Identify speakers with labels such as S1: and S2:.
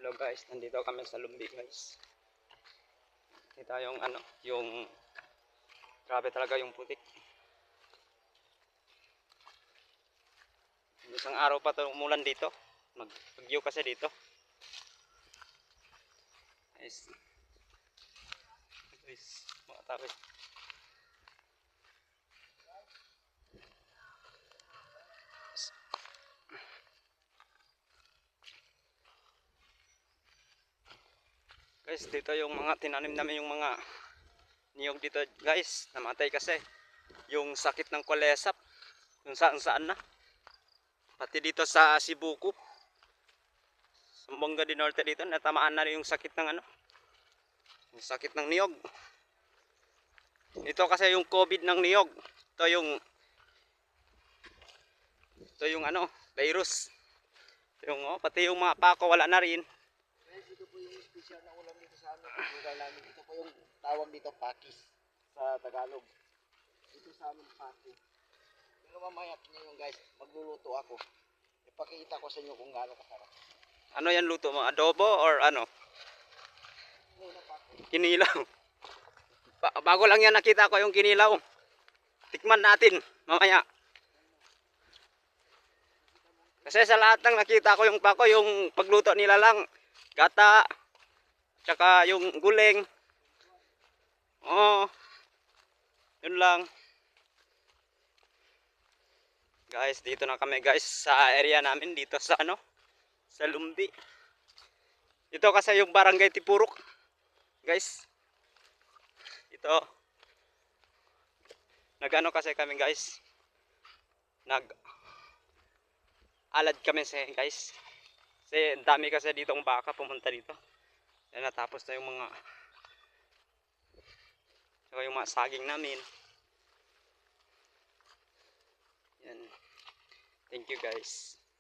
S1: Hello guys, nandito kami sa Lumbi guys. Kita yung yung grabe talaga yung putik. Isang araw pa to umulan dito. Magbagyo kasi dito. Guys. Guys, mga tawid. Guys, dito yung mga tinanim namin yung mga niyog dito guys. Namatay kasi yung sakit ng kolesap. Yung saan na. Pati dito sa Sibuko. Sumbonga di Norte dito. Natamaan na yung sakit ng yung sakit ng niyog. Ito kasi yung COVID ng niyog. Ito yung virus. Yung pati yung mga pako wala na rin.
S2: Guys, ito po yung special na ulam dito sa amin. Lugar namin. Ito po yung tawag dito pakis sa Tagalog. Ito sa amin pakis. Pero mamaya ngayon guys, magluluto ako. Ipakita ko sa inyo kung gaano kasarap.
S1: Ano yan luto mo? Adobo or ano? Kinilaw. Bago lang yan nakita ko yung kinilaw. Tikman natin mamaya. Kasi sa lahat ng nakita ko yung pako, yung pagluto nila lang. Gata. Tsaka yung guling. Yun lang. Guys, dito na kami guys sa area namin dito sa sa Lumbi. Ito kasi yung Barangay Tipurok. Guys. Ito. Nagano kasi kami guys. Alad kami guys. Kasi ang dami kasi ditong baka pumunta dito. Yan, natapos na yung mga saging namin. Yan. Thank you guys.